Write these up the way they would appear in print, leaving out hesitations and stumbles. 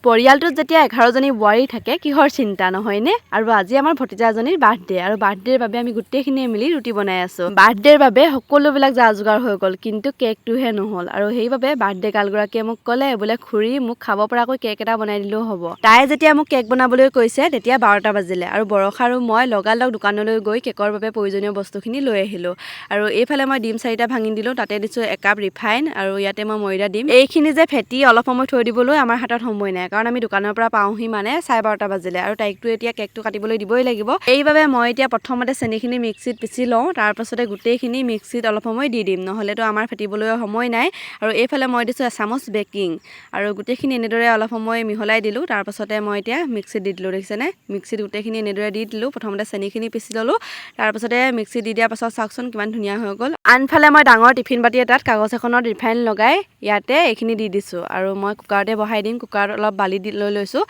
পৰিয়ালটোত যেতিয়া 11জনী বোৱাৰী থাকে কিহৰ চিন্তা নহয়নে? আৰু আজি আমাৰ ভতিজাজনীৰ বাৰ্থডে আৰু বাৰ্থডেৰ বাবে আমি গোটেইখিনিয়ে মিলি ৰুটি বনাই আছোঁ। বাৰ্থডেৰ বাবে সকলোবিলাক যা যোগাৰ হৈ গ'ল, কিন্তু কেকটোহে নহ'ল। আৰু সেইবাবে বাৰ্থডে গাৰ্লগৰাকীয়ে মোক ক'লে বোলে খুৰী মোক খাব পৰাকৈ কেক এটা বনাই দিলেও হ'ব। তাই যেতিয়া মোক কেক বনাবলৈ কৈছে তেতিয়া 12টা বাজিলে আৰু বৰষা আৰু মই লগালগ দোকানলৈ গৈ কেকৰ বাবে প্ৰয়োজনীয় বস্তুখিনি লৈ আহিলোঁ। আৰু এইফালে মই ডিম 4টা ভাঙি দিলোঁ, তাতে দিছোঁ 1 কাপ ৰিফাইন আৰু ইয়াতে মই ময়দা দিম। এইখিনি যে ফেটি অলপ সময় থৈ দিবলৈ আমাৰ হাতত সময় নাই, কাৰণ আমি দোকানৰ পৰা পাওঁহি মানে 12:30 বাজিলে আৰু তাইকটো এতিয়া কেকটো কাটিবলৈ দিবই লাগিব। এইবাবে মই এতিয়া প্ৰথমতে চেনিখিনি মিক্সিত পিচি লওঁ, তাৰপাছতে গোটেইখিনি মিক্সিত অলপ সময় দি দিম, নহ'লেতো আমাৰ ফেটিবলৈ সময় নাই। আৰু এইফালে মই দিছোঁ 1 চামুচ বেকিং আৰু গোটেইখিনি এনেদৰে অলপ সময় মিহলাই দিলোঁ। তাৰপাছতে মই এতিয়া মিক্সিত দি দিলোঁ, দেখিছেনে? মিক্সিত গোটেইখিনি এনেদৰে দি দিলোঁ। প্ৰথমতে চেনিখিনি পিচি ল'লোঁ, তাৰপাছতে মিক্সিত দি দিয়াৰ পাছত চাওকচোন কিমান ধুনীয়া হৈ গ'ল। আনফালে মই ডাঙৰ টিফিন বাতি এটাত কাগজ এখনত ৰিফাইন লগাই ইয়াতে এইখিনি দি দিছোঁ আৰু মই কুকাৰতে বহাই দিম। কুকাৰত অলপ বালি দি লৈ লৈছোঁ,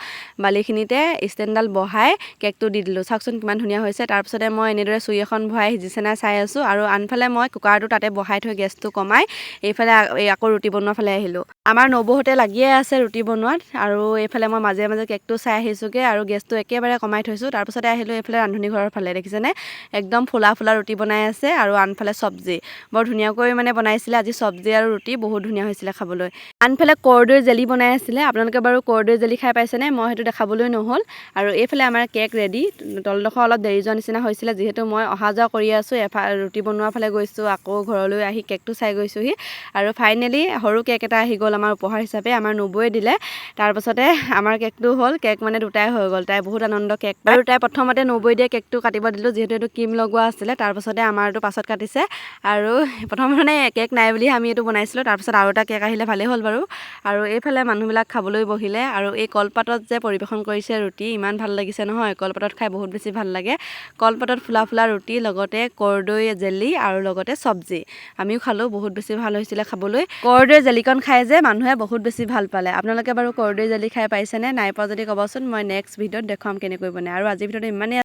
বালিখিনিতে ষ্টেণ্ডডাল বহাই কেকটো দি দিলোঁ। চাওকচোন কিমান ধুনীয়া হৈছে। তাৰপিছতে মই এনেদৰে চুৰি এখন ভৰাই সিজিছে নাই চাই আছোঁ আৰু আনফালে মই কুকাৰটো তাতে বহাই থৈ গেছটো কমাই এইফালে আকৌ ৰুটি বনোৱাৰ ফালে আহিলোঁ। আমাৰ নবৌহঁতে লাগিয়ে আছে ৰুটি বনোৱাত আৰু এইফালে মই মাজে মাজে কেকটো চাই আহিছোঁগৈ আৰু গেছটো একেবাৰে কমাই থৈছোঁ। তাৰপিছতে আহিলোঁ এইফালে ৰান্ধনি ঘৰৰ ফালে, দেখিছেনে? একদম ফুলা ফুলা ৰুটি বনাই আছে আৰু আনফালে চব্জি বৰ ধুনীয়াকৈ মানে বনাইছিলে। আজি চব্জি আৰু ৰুটি বহুত ধুনীয়া হৈছিলে খাবলৈ। আনফালে কৰদৈ জেলি বনাই আছিলে। আপোনালোকে বাৰু কৰদৈ জেলি খাই পাইছেনে? মই সেইটো দেখাবলৈ নহ'ল। আৰু এইফালে আমাৰ কেক ৰেডি। তলডোখৰ অলপ দেৰি যোৱা নিচিনা হৈছিলে, যিহেতু মই অহা যোৱা কৰি আছোঁ, ৰুটি বনোৱাৰ ফালে গৈছোঁ, আকৌ ঘৰলৈ আহি কেকটো চাই গৈছোঁহি আৰু ফাইনেলি সৰু কেক এটা আহি গ'ল আমাৰ উপহাৰ হিচাপে। আমাৰ নবৌয়ে দিলে। তাৰপাছতে আমাৰ কেকটো হ'ল, কেক মানে দুটাই হৈ গ'ল। তাই বহুত আনন্দ কেক পায় আৰু তাই প্ৰথমতে নবৌয়ে দিয়ে কেকটো কাটিব দিলোঁ, যিহেতু এইটো ক্ৰীম লগোৱা আছিলে। তাৰপাছতে আমাৰটো পাছত কাটিছে আৰু প্ৰথম মানে কেক নাই বুলি আমি এইটো বনাইছিলোঁ। তাৰপিছত আৰু এটা কেক আহিলে, ভালেই হ'ল বাৰু। আৰু এইফালে মানুহবিলাক খাবলৈ বহিলে আৰু এই কলপাতত যে পৰিৱেশন কৰিছে ৰুটি, ইমান ভাল লাগিছে নহয়। কলপাতত খাই বহুত বেছি ভাল লাগে। কলপাতত ফুলা ফুলা ৰুটি, লগতে কৰদৈ জেলি আৰু লগতে চব্জি। আমিও খালোঁ, বহুত বেছি ভাল হৈছিলে খাবলৈ। কৰদৈ জেলিকণ খাই যে মানুহে বহুত বেছি ভাল পালে। আপোনালোকে বাৰু কৰদৈ জেলি খাই পাইছেনে? নাই পোৱা যদি ক'বচোন, মই নেক্সট ভিডিঅ'ত দেখুৱাম কেনেকৈ বনাই। আৰু আজিৰ ভিডিঅ'টো ইমানেই